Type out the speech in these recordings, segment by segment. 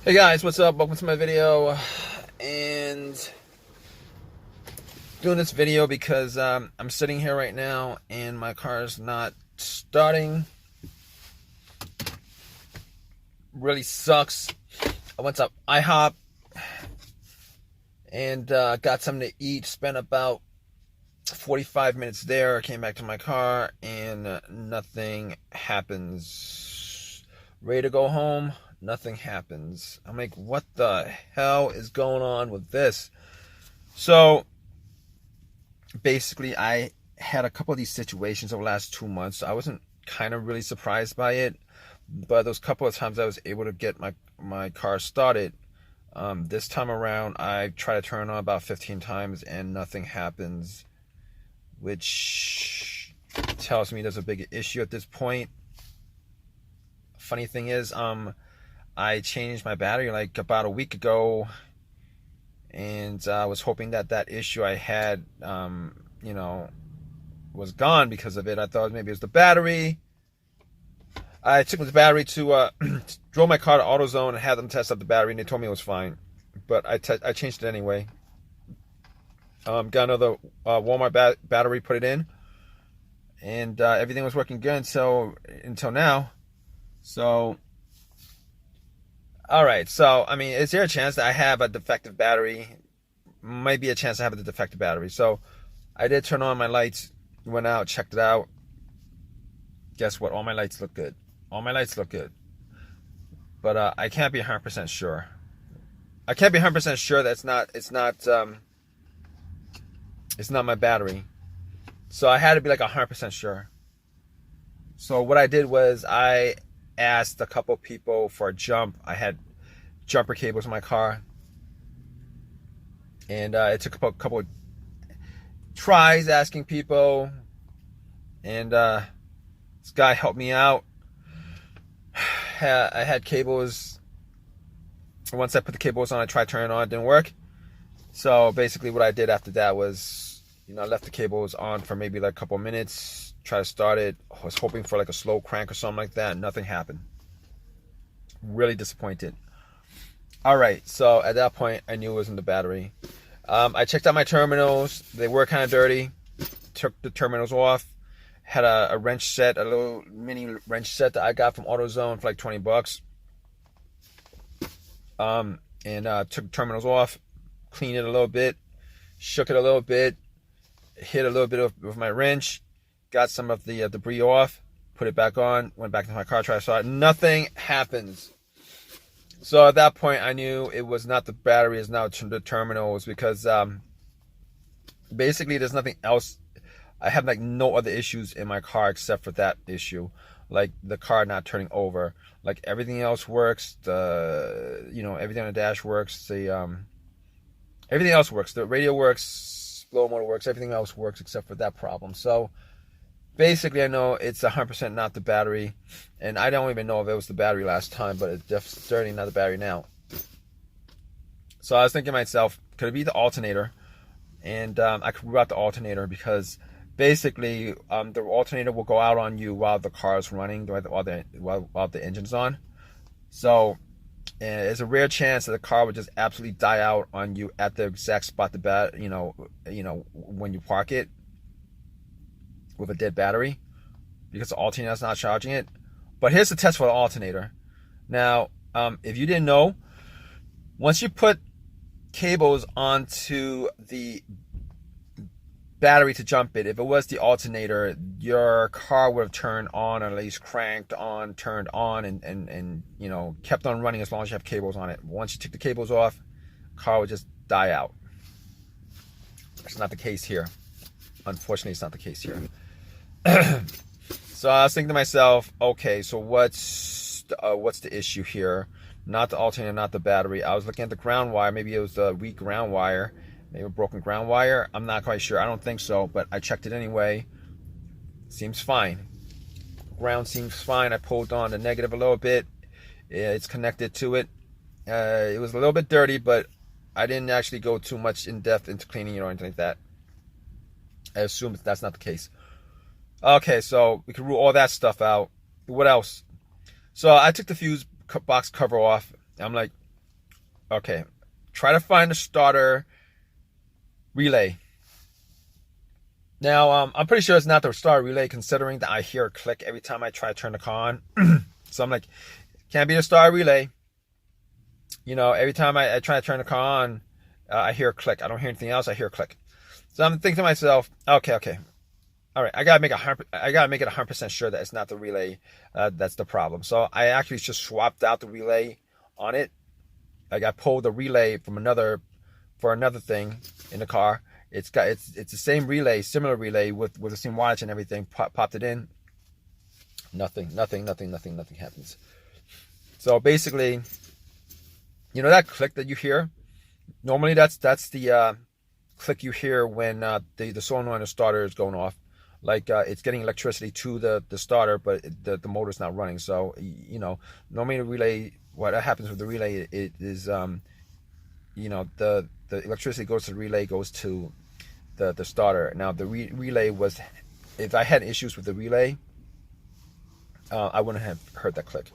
Hey guys, what's up? Welcome to my video. And doing this video because I'm sitting here right now and my car is not starting. Really sucks. I went to IHOP and got something to eat. Spent about 45 minutes there. Came back to my car and nothing happens. Ready to go home. Nothing happens. I'm like, what the hell is going on with this? So basically, I had a couple of these situations over the last 2 months. So I wasn't kind of really surprised by it, but those couple of times I was able to get my car started. This time around, I try to turn it on about 15 times and nothing happens, which tells me there's a big issue at this point. Funny thing is, I changed my battery like about a week ago, and I was hoping that issue I had, was gone because of it. I thought maybe it was the battery. I took the battery to, drove my car to AutoZone and had them test out the battery, and they told me it was fine. But I changed it anyway. Got another Walmart battery, put it in, and everything was working good until now. So. All right, so, I mean, is there a chance that I have a defective battery? Might be a chance I have a defective battery. So, I did turn on my lights, went out, checked it out. Guess what? All my lights look good. All my lights look good. But I can't be 100% sure. I can't be 100% sure that it's not my battery. So, I had to be like 100% sure. So, what I did was I asked a couple people for a jump. I had jumper cables in my car, and it took a couple of tries asking people, and this guy helped me out. I had cables. Once I put the cables on, I tried turning it on, it didn't work. So basically what I did after that was, I left the cables on for maybe like a couple of minutes, try to start it. I was hoping for like a slow crank or something like that. Nothing happened. Really disappointed. All right, so at that point, I knew it wasn't the battery. I checked out my terminals. They were kind of dirty. Took the terminals off. Had a wrench set, a little mini wrench set that I got from AutoZone for like $20. And took the terminals off, cleaned it a little bit, shook it a little bit, hit a little bit with my wrench, got some of the debris off, put it back on, went back to my car, tried to start it. Nothing happens. So at that point, I knew it was not the battery, it's now the terminals, because basically there's nothing else. I have like no other issues in my car except for that issue, like the car not turning over. Like everything else works. Everything on the dash works. Everything else works. The radio works, blower motor works. Everything else works except for that problem. So basically, I know it's 100% not the battery, and I don't even know if it was the battery last time, but it's certainly not the battery now. So I was thinking to myself, could it be the alternator? And I could rule out the alternator because basically the alternator will go out on you while the car is running, while the engine's on. So there's a rare chance that the car would just absolutely die out on you at the exact spot when you park it with a dead battery, because the alternator is not charging it. But here's the test for the alternator. Now, if you didn't know, once you put cables onto the battery to jump it, if it was the alternator, your car would have turned on, or at least cranked on, turned on, and kept on running as long as you have cables on it. Once you took the cables off, the car would just die out. It's not the case here. Unfortunately, it's not the case here. So I was thinking to myself, okay, so what's the issue here? Not the alternator, not the battery. I was looking at the ground wire. Maybe it was the weak ground wire, maybe a broken ground wire. I'm not quite sure. I don't think so, but I checked it anyway. Seems fine. Ground seems fine. I pulled on the negative a little bit. It's connected to it. It was a little bit dirty, but I didn't actually go too much in depth into cleaning it or anything like that. I assume that's not the case. Okay, so we can rule all that stuff out. What else? So I took the fuse box cover off. I'm like, Okay, try to find the starter relay. Now, I'm pretty sure it's not the starter relay, considering that I hear a click every time I try to turn the car on. So I'm like, can't be the starter relay. You know, every time I try to turn the car on, I hear a click. I don't hear anything else. I hear a click. So I'm thinking to myself, okay, all right, I gotta make it 100% sure that it's not the relay that's the problem. So I actually just swapped out the relay on it. Like, I pulled the relay from another thing in the car. It's the same relay, similar relay with the same wattage and everything. Popped it in. Nothing happens. So basically, you know that click that you hear? Normally that's the click you hear when the solenoid on the starter is going off. Like, it's getting electricity to the starter, but the motor's not running. So, you know, normally the relay, what happens with the relay, it is, you know, the electricity goes to the relay, goes to the starter. Now, the relay was, if I had issues with the relay, I wouldn't have heard that click.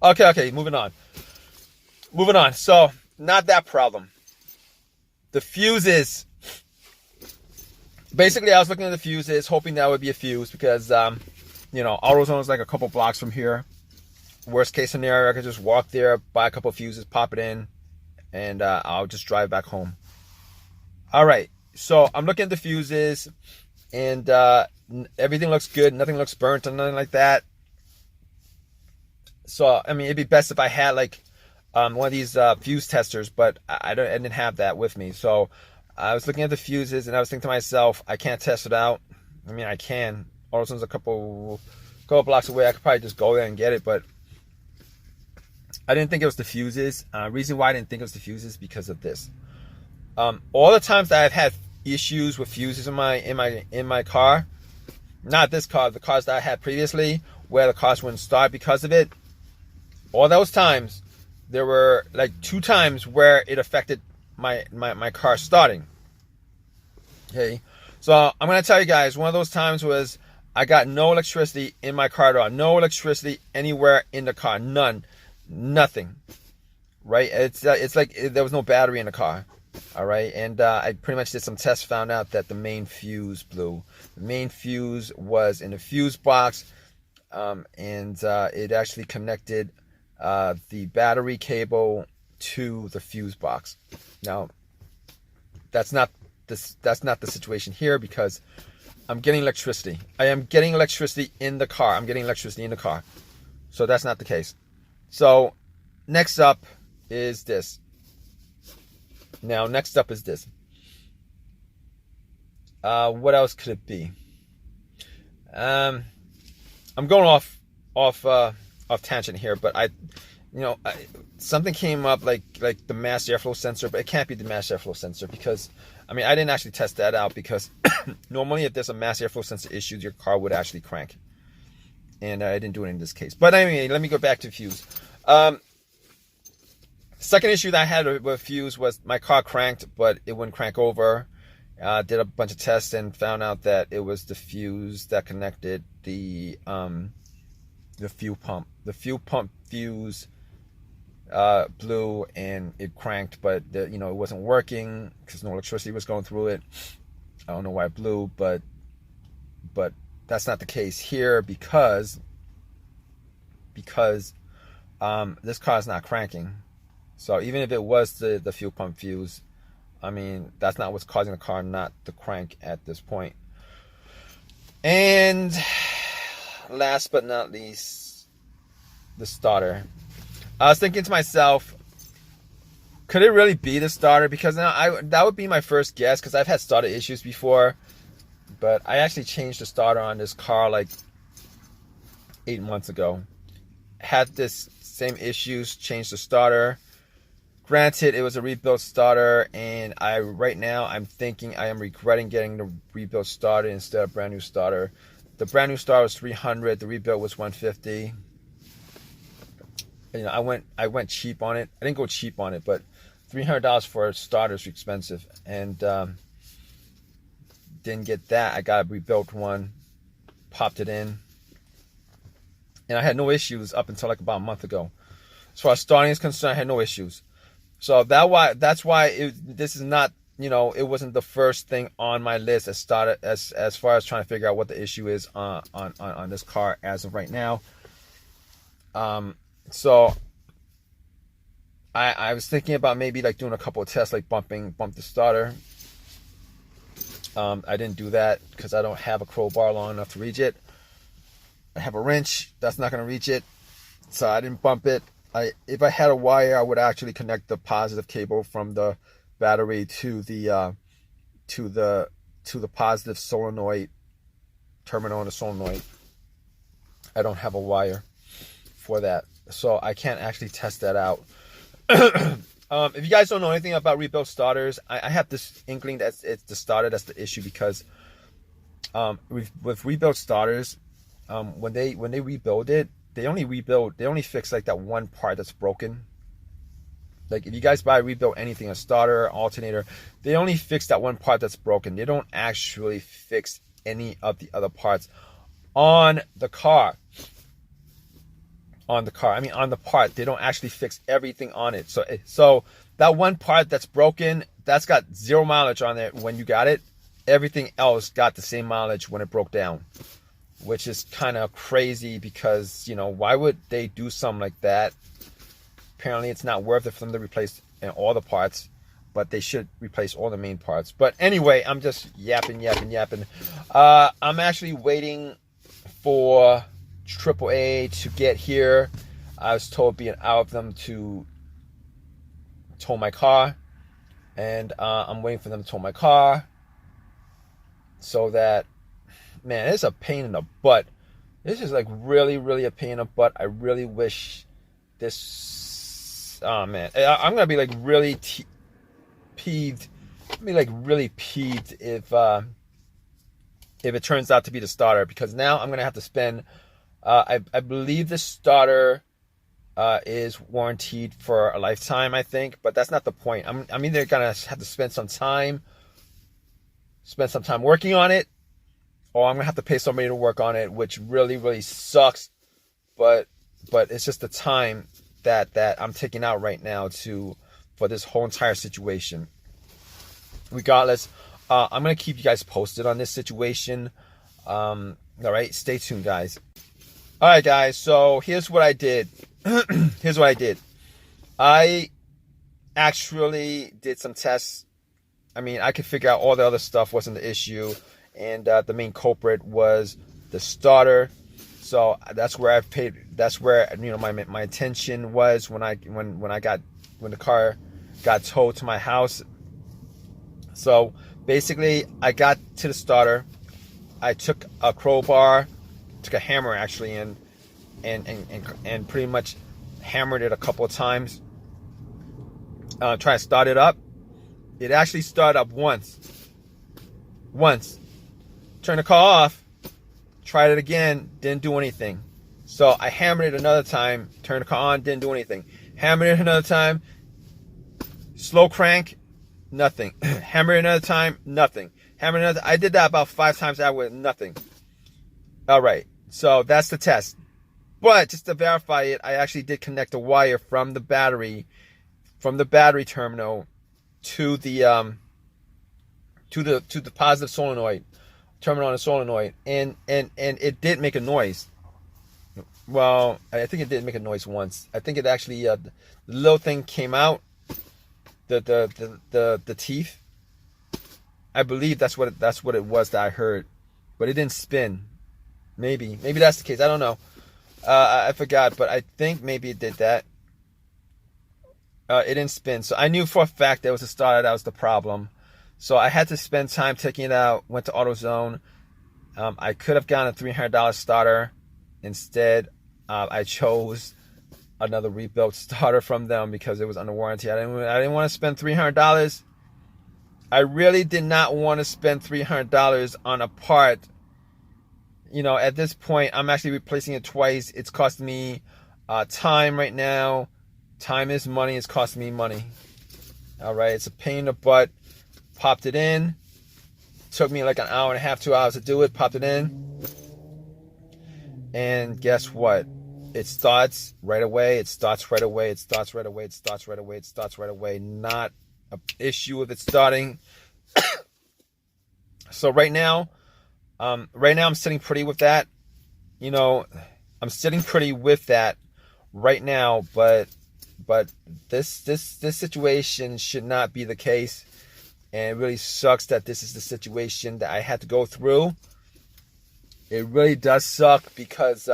Okay, moving on. So, not that problem. The fuses. Basically, I was looking at the fuses, hoping that would be a fuse, because, you know, AutoZone is like a couple blocks from here. Worst case scenario, I could just walk there, buy a couple fuses, pop it in, and I'll just drive back home. All right, so I'm looking at the fuses, and everything looks good. Nothing looks burnt or nothing like that. So, I mean, it'd be best if I had like one of these fuse testers, but I didn't have that with me. So I was looking at the fuses, and I was thinking to myself, I can't test it out. I mean, I can. AutoZone's a couple blocks away. I could probably just go there and get it, but I didn't think it was the fuses. Reason why I didn't think it was the fuses, because of this. All the times that I've had issues with fuses in my car, not this car, the cars that I had previously, where the cars wouldn't start because of it. All those times, there were like 2 times where it affected my car starting. Okay, so I'm gonna tell you guys, one of those times was I got no electricity in my car at all. No electricity anywhere in the car. Nothing. Right? It's like there was no battery in the car. All right, and I pretty much did some tests, found out that the main fuse blew. The main fuse was in the fuse box, and it actually connected the battery cable to the fuse box. Now, that's not the situation here, because I'm getting electricity. I am getting electricity in the car. So that's not the case. So next up is this. What else could it be? I'm going off tangent here, but something came up like the mass airflow sensor, but it can't be the mass airflow sensor, because I mean, I didn't actually test that out, because normally if there's a mass airflow sensor issue, your car would actually crank, and I didn't do it in this case. But anyway, let me go back to fuse. Second issue that I had with fuse was my car cranked, but it wouldn't crank over. Did a bunch of tests and found out that it was the fuse that connected the fuel pump. The fuel pump fuse blew and it cranked, but it wasn't working because no electricity was going through it. I don't know why it blew, but that's not the case here, because this car is not cranking. So even if it was the fuel pump fuse, I mean, that's not what's causing the car not to crank at this point. And last but not least, the starter. I was thinking to myself, could it really be the starter? Because now that would be my first guess, because I've had starter issues before. But I actually changed the starter on this car like 8 months ago. Had this same issues, changed the starter. Granted, it was a rebuilt starter, and right now I'm thinking I am regretting getting the rebuilt starter instead of brand new starter. The brand new starter was $300, the rebuilt was $150. I went cheap on it. I didn't go cheap on it, but $300 for a starter is expensive, and didn't get that. I got a rebuilt one, popped it in, and I had no issues up until like about a month ago. As far as starting is concerned, I had no issues. So that's why this is not, you know, it wasn't the first thing on my list as far as trying to figure out what the issue is on this car as of right now. So I was thinking about maybe like doing a couple of tests, like bump the starter. I didn't do that because I don't have a crowbar long enough to reach it. I have a wrench that's not going to reach it, so I didn't bump it. If I had a wire, I would actually connect the positive cable from the battery to the positive solenoid terminal on the solenoid. I don't have a wire for that, so I can't actually test that out. If you guys don't know anything about rebuilt starters, I have this inkling that it's the starter that's the issue, because with rebuilt starters, when they rebuild it, they only fix like that one part that's broken. Like if you guys rebuild anything, a starter, alternator, they only fix that one part that's broken. They don't actually fix any of the other parts on the car. On the part, they don't actually fix everything on it. So that one part that's broken, that's got 0 mileage on it when you got it. Everything else got the same mileage when it broke down, which is kind of crazy, because, you know, why would they do something like that? Apparently it's not worth it for them to replace all the parts, but they should replace all the main parts. But anyway, I'm just yapping. I'm actually waiting for AAA to get here. I was told being out of them to tow my car, and I'm waiting for them to tow my car, so that, man, it's a pain in the butt. This is like really, really a pain in the butt. I really wish this. Oh man, I'm gonna be like really peeved. I'm gonna be like really peeved if it turns out to be the starter, because now I'm gonna have to spend. I believe the starter is warranted for a lifetime, I think, but that's not the point. I'm either gonna have to spend some time working on it, or I'm gonna have to pay somebody to work on it, which really, really sucks. But it's just the time that I'm taking out right now for this whole entire situation. Regardless, I'm gonna keep you guys posted on this situation. All right, stay tuned, guys. All right, guys. So here's what I did. I actually did some tests. I mean, I could figure out all the other stuff wasn't the issue, and the main culprit was the starter. So that's where you know my attention was when the car got towed to my house. So basically, I got to the starter. I took a crowbar, took a hammer actually, and pretty much hammered it a couple of times. Try to start it up. It actually started up once. Turned the car off. Tried it again. Didn't do anything. So I hammered it another time. Turned the car on. Didn't do anything. Hammered it another time. Slow crank. Nothing. Hammered it another time. Nothing. Hammered another. I did that about 5 times that with nothing. All right. So that's the test. But just to verify it, I actually did connect a wire from the battery terminal to the positive solenoid terminal on the solenoid, and it did make a noise. Well, I think it did make a noise once. I think it actually the little thing came out, the teeth. I believe that's what it was that I heard, but it didn't spin. Maybe that's the case. I don't know. I forgot, but I think maybe it did that. It didn't spin, so I knew for a fact that it was the starter that was the problem. So I had to spend time taking it out. Went to AutoZone. I could have gotten a $300 starter. Instead, I chose another rebuilt starter from them because it was under warranty. I didn't want to spend $300. I really did not want to spend $300 on a part. You know, at this point, I'm actually replacing it twice. It's costing me time right now. Time is money. It's costing me money. All right, it's a pain in the butt. Popped it in. Took me like an hour and a half, 2 hours to do it. Popped it in. And guess what? it starts right away. It starts right away. It starts right away. It starts right away. It starts right away. Not an issue with it starting. So right now I'm sitting pretty with that. You know, I'm sitting pretty with that right now, but this situation should not be the case, and it really sucks that this is the situation that I had to go through. It really does suck because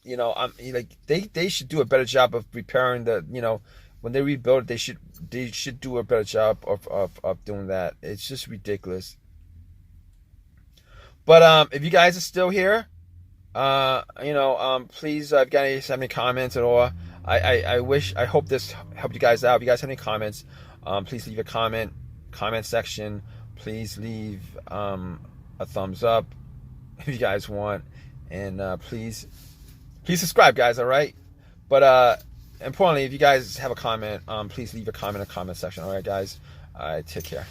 you know, I'm like they should do a better job of repairing the, you know, when they rebuild it, they should do a better job of doing that. It's just ridiculous. But if you guys are still here, you know, please, if you guys have any comments at all, I hope this helped you guys out. If you guys have any comments, please leave a comment section. Please leave a thumbs up if you guys want, and please subscribe, guys. All right. But importantly, if you guys have a comment, please leave a comment in the comment section. All right, guys. Take care.